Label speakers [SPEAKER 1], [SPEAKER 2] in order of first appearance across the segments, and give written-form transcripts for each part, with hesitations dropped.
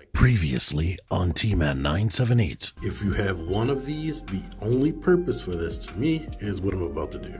[SPEAKER 1] like.
[SPEAKER 2] Previously on T-Man 978.
[SPEAKER 1] If you have one of these, the only purpose for this to me is what I'm about to do.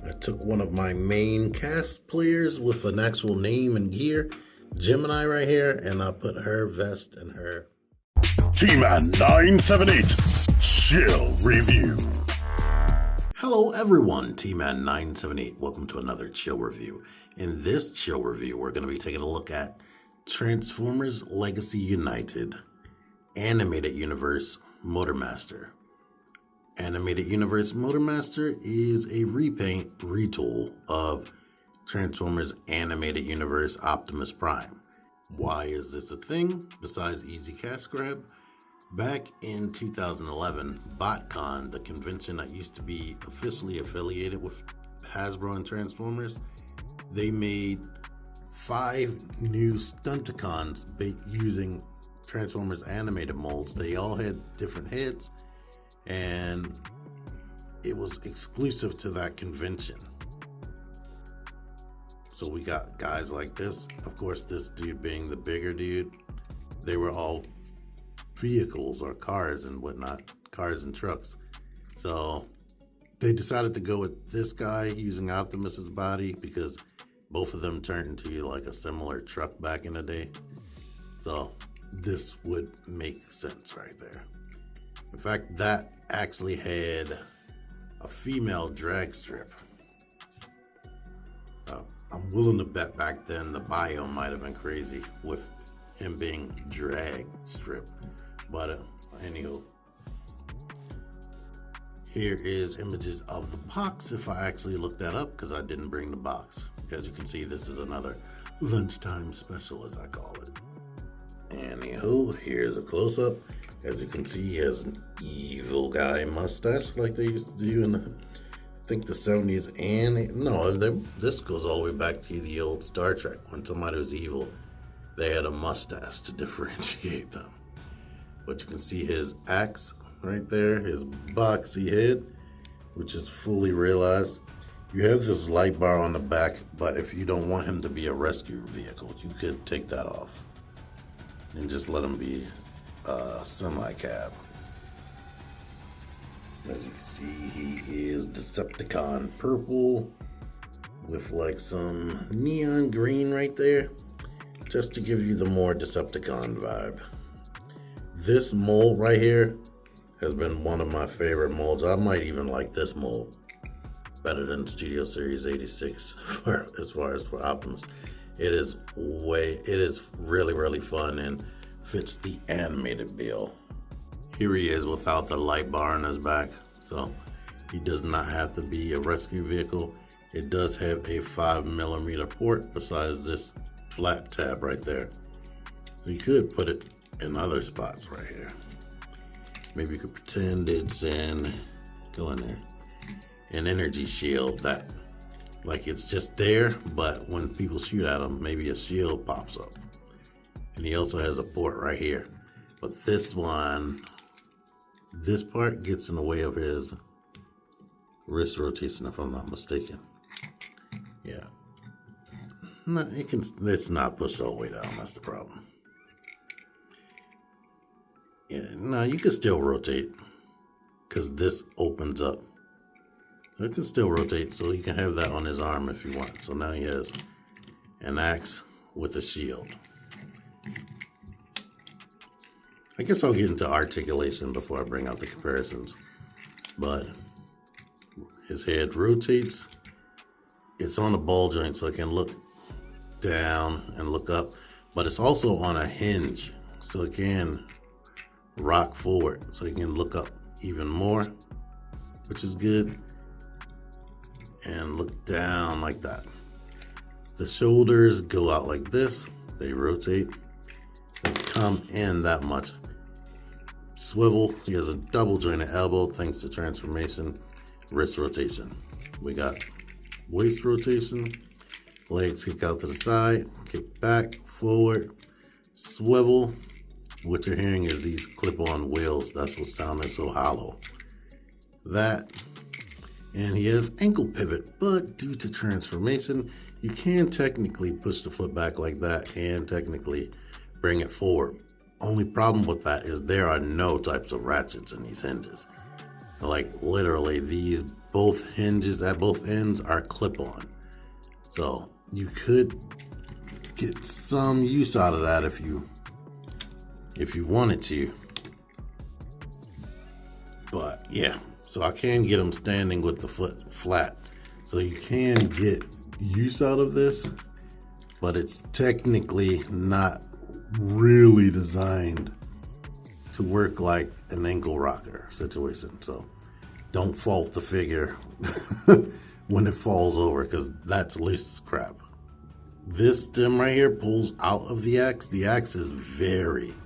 [SPEAKER 1] I took one of my main cast players with an actual name and gear, Gemini right here, and I put her vest and her.
[SPEAKER 2] T-Man 978 Chill Review.
[SPEAKER 1] Hello everyone, T-Man 978. Welcome to another Chill Review. In this Chill Review, we're going to be taking a look at Transformers Legacy United Animated Universe Motormaster. Animated Universe Motormaster is a repaint, retool of Transformers Animated Universe Optimus Prime. Why is this a thing besides easy cash grab? Back in 2011, botcon, the convention that used to be officially affiliated with Hasbro and Transformers, they made 5 new Stunticons using Transformers animated molds. They all had different heads, and it was exclusive to that convention. So we got guys like this. Of course, this dude being the bigger dude. They were all vehicles or cars and whatnot, cars and trucks. So they decided to go with this guy using Optimus's body because both of them turned into like a similar truck back in the day. So this would make sense right there. In fact, that actually had a female drag strip. I'm willing to bet back then the bio might have been crazy with him being drag strip. But anywho, here is images of the box if I actually looked that up because I didn't bring the box. As you can see, this is another lunchtime special, as I call it. Anywho, here's a close-up. As you can see, he has an evil guy mustache like they used to do in the, I think, the 70s. And no, this goes all the way back to the old Star Trek. When somebody was evil, they had a mustache to differentiate them. But you can see his axe right there, his boxy head, which is fully realized. You have this light bar on the back, but if you don't want him to be a rescue vehicle, you could take that off and just let him be a semi-cab. As you can see, he is Decepticon purple with like some neon green right there, just to give you the more Decepticon vibe. This mold right here has been one of my favorite molds. I might even like this mold better than Studio Series 86 as far as for Optimus. It is really, really fun and fits the animated bill. Here he is without the light bar on his back, so he does not have to be a rescue vehicle. It does have a 5mm port besides this flat tab right there. So you could put it in other spots right here. Maybe you could pretend it's go in there, an energy shield that, like, it's just there, but when people shoot at him, maybe a shield pops up. And he also has a port right here. But this one, this part gets in the way of his wrist rotation, if I'm not mistaken. Yeah. No, it's not pushed all the way down, that's the problem. Yeah, no, you can still rotate because this opens up. It can still rotate, so you can have that on his arm if you want. So now he has an axe with a shield. I guess I'll get into articulation before I bring out the comparisons. But his head rotates. It's on a ball joint, so it can look down and look up. But it's also on a hinge, so it can rock forward, so you can look up even more, which is good, and look down like that. The shoulders go out like this, they rotate, they come in that much. Swivel, he has a double jointed elbow thanks to transformation. Wrist rotation, we got waist rotation, legs kick out to the side, kick back, forward, swivel. What you're hearing is these clip-on wheels. That's what sounded so hollow. That, and he has ankle pivot, but due to transformation, you can technically push the foot back like that and technically bring it forward. Only problem with that is there are no types of ratchets in these hinges. Like literally these both hinges at both ends are clip-on. So you could get some use out of that if you wanted to. But yeah, so I can get them standing with the foot flat. So you can get use out of this, but it's technically not really designed to work like an ankle rocker situation. So don't fault the figure when it falls over, because that's loose crap. This stem right here pulls out of the axe. The axe is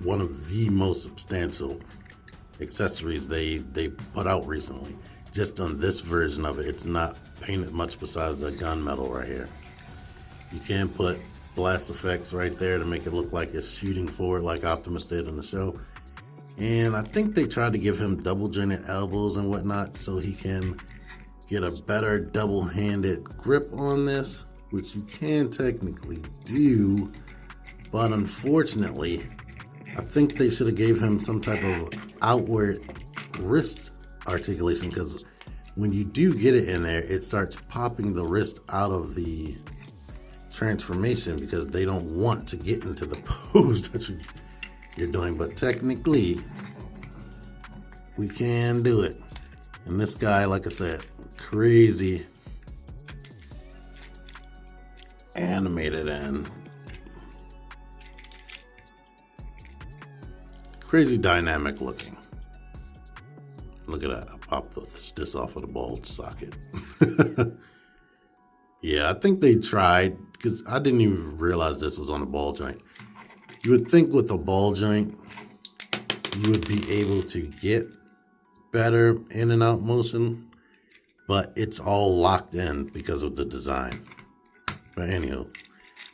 [SPEAKER 1] one of the most substantial accessories they put out recently. Just on this version of it, it's not painted much besides the gunmetal right here. You can put blast effects right there to make it look like it's shooting forward like Optimus did in the show. And I think they tried to give him double jointed elbows and whatnot so he can get a better double-handed grip on this, which you can technically do, but unfortunately, I think they should have gave him some type of outward wrist articulation, because when you do get it in there, it starts popping the wrist out of the transformation because they don't want to get into the pose that you're doing. But technically, we can do it. And this guy, like I said, crazy animated and crazy dynamic looking. Look at that. I popped this off of the ball socket. Yeah, I think they tried, because I didn't even realize this was on a ball joint. You would think with a ball joint, you would be able to get better in and out motion, but it's all locked in because of the design. But anyhow,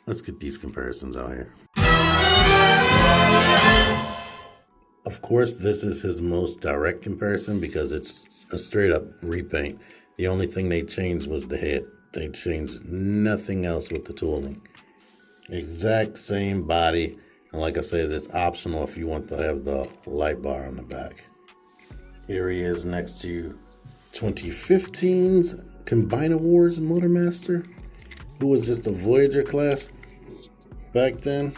[SPEAKER 1] let's get these comparisons out here. Of course, this is his most direct comparison because it's a straight up repaint. The only thing they changed was the head. They changed nothing else with the tooling. Exact same body. And like I said, it's optional if you want to have the light bar on the back. Here he is next to 2015's Combiner Wars Motormaster, who was just a Voyager class back then.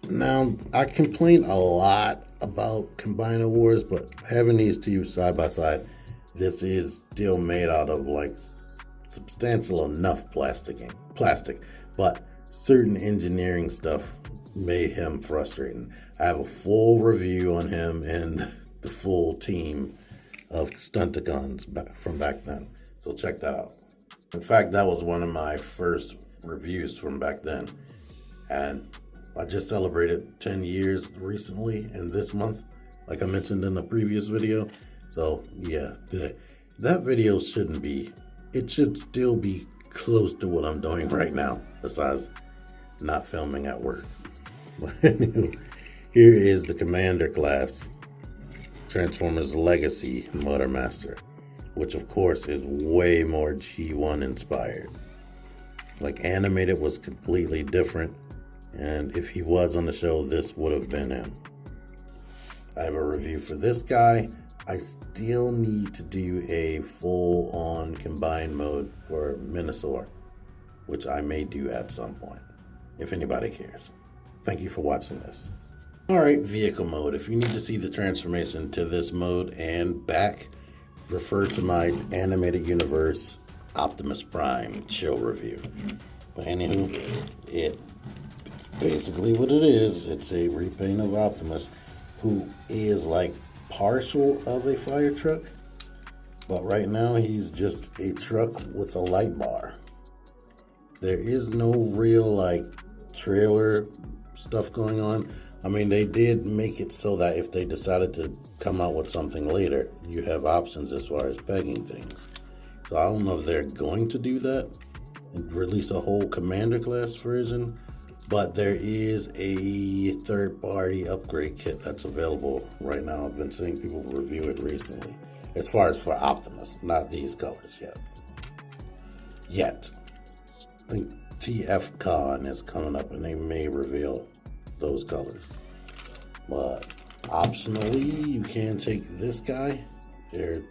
[SPEAKER 1] Now, I complain a lot about Combiner Wars, but having these two side by side, this is still made out of like substantial enough plastic, but certain engineering stuff made him frustrating. I have a full review on him and the full team of Stunticons from back then, so check that out. In fact, that was one of my first reviews from back then, and I just celebrated 10 years recently in this month, like I mentioned in the previous video. So yeah, that video it should still be close to what I'm doing right now, besides not filming at work. Here is the Commander class Transformers Legacy Motormaster, which of course is way more G1 inspired. Like, animated was completely different, and if he was on the show, this would have been him. I have a review for this guy. I still need to do a full-on combined mode for Minosaur, which I may do at some point, if anybody cares. Thank you for watching this. Alright, vehicle mode. If you need to see the transformation to this mode and back, refer to my Animated Universe Optimus Prime chill review. But anywho, it's basically what it is. It's a repaint of Optimus, who is like partial of a fire truck, but right now he's just a truck with a light bar. There is no real like trailer stuff going on. I mean, they did make it so that if they decided to come out with something later, you have options as far as pegging things. So I don't know if they're going to do that and release a whole Commander class version, but there is a third-party upgrade kit that's available right now. I've been seeing people review it recently, as far as for Optimus, not these colors yet. I think TFCon is coming up and they may reveal those colors. But optionally, you can take this guy. There are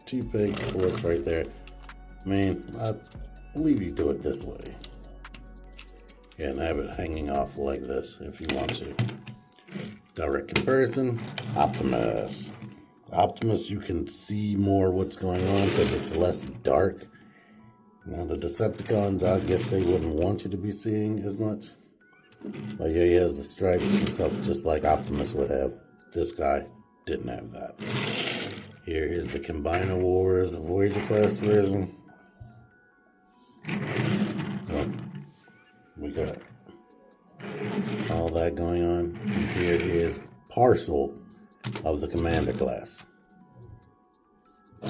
[SPEAKER 1] 2 big ports right there. I mean, I believe you do it this way. And have it hanging off like this if you want to. Direct comparison, Optimus. Optimus, you can see more what's going on because it's less dark. Now the Decepticons, I guess they wouldn't want you to be seeing as much. But yeah, he has the stripes and stuff just like Optimus would have. This guy didn't have that. Here is the Combiner Wars Voyager class version. So, we got all that going on. And here is partial of the Commander class. So,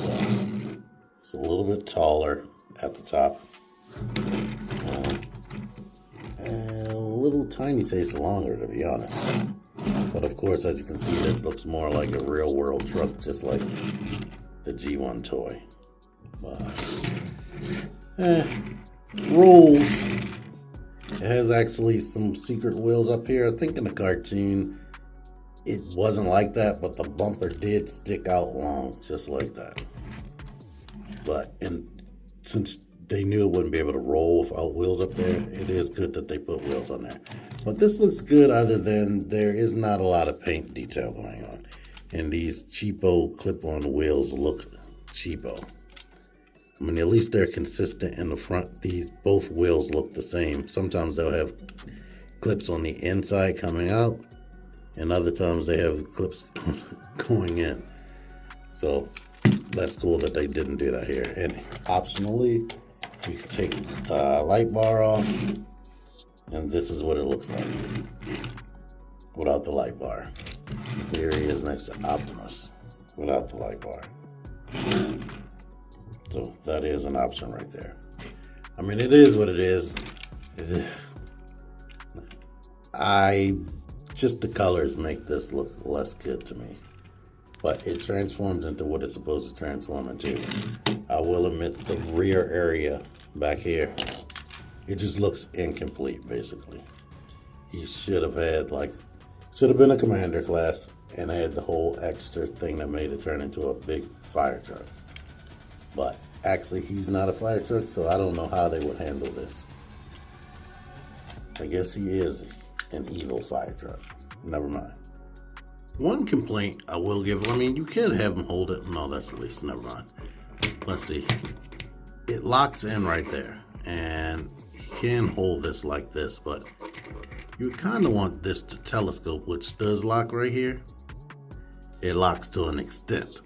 [SPEAKER 1] it's a little bit taller at the top. A little tiny taste longer, to be honest. But of course, as you can see, this looks more like a real world truck, just like the G1 toy. But, rolls. It has actually some secret wheels up here. I think in the cartoon, it wasn't like that, but the bumper did stick out long, just like that. But, and since they knew it wouldn't be able to roll without wheels up there, it is good that they put wheels on there. But this looks good other than there is not a lot of paint detail going on. And these cheapo clip-on wheels look cheapo. I mean, at least they're consistent in the front. These both wheels look the same. Sometimes they'll have clips on the inside coming out, and other times they have clips going in. So that's cool that they didn't do that here. And optionally, you can take the light bar off, and this is what it looks like without the light bar. Here he is next to Optimus without the light bar. So that is an option right there. I mean, it is what it is. Just the colors make this look less good to me. But it transforms into what it's supposed to transform into. I will admit the rear area back here, it just looks incomplete, basically. He should have been a commander class and had the whole extra thing that made it turn into a big fire truck. But actually, he's not a fire truck, so I don't know how they would handle this. I guess he is an evil fire truck. Never mind. One complaint I will give, I mean, you can have him hold it. No, that's at least, never mind. Let's see. It locks in right there, and you can hold this like this, but you kind of want this to telescope, which does lock right here. It locks to an extent.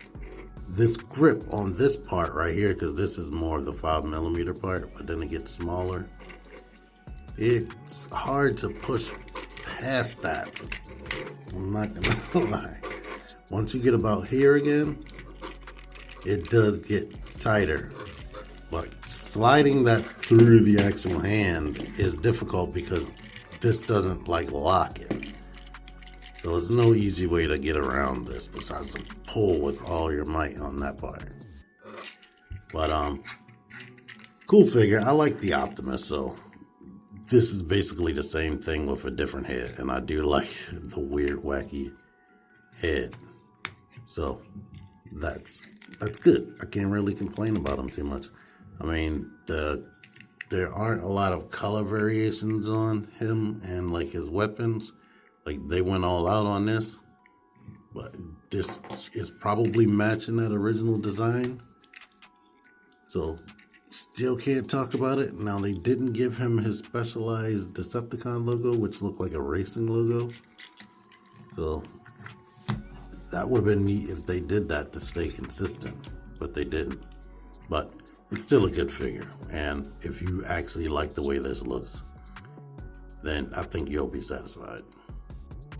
[SPEAKER 1] This grip on this part right here, because this is more of the 5mm part, but then it gets smaller. It's hard to push past that. I'm not gonna lie. Once you get about here again, it does get tighter. But sliding that through the actual hand is difficult because this doesn't lock it. So there's no easy way to get around this besides to pull with all your might on that part. But cool figure. I like the Optimus, so this is basically the same thing with a different head, and I do like the weird, wacky head. So that's good. I can't really complain about him too much. I mean, there aren't a lot of color variations on him and his weapons. They went all out on this, but this is probably matching that original design. So still can't talk about it. Now, they didn't give him his specialized Decepticon logo, which looked like a racing logo. So that would have been neat if they did that to stay consistent, but they didn't. But it's still a good figure. And if you actually like the way this looks, then I think you'll be satisfied.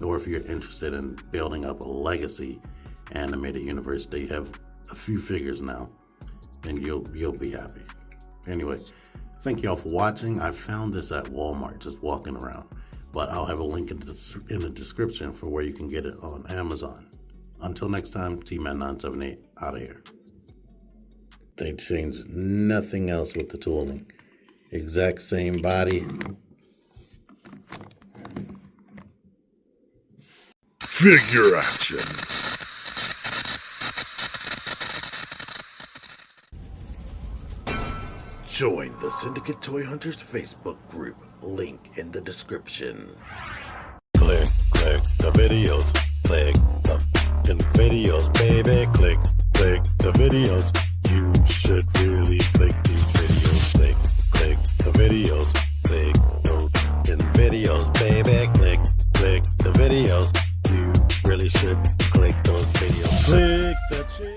[SPEAKER 1] Or if you're interested in building up a legacy animated universe, they have a few figures now, and you'll be happy. Anyway, thank y'all for watching. I found this at Walmart just walking around, but I'll have a link in the description for where you can get it on Amazon. Until next time, T-Man978 out of here. They changed nothing else with the tooling. Exact same body.
[SPEAKER 2] Figure action.
[SPEAKER 1] Join the Syndicate Toy Hunters Facebook group, link in the description. Click the videos, click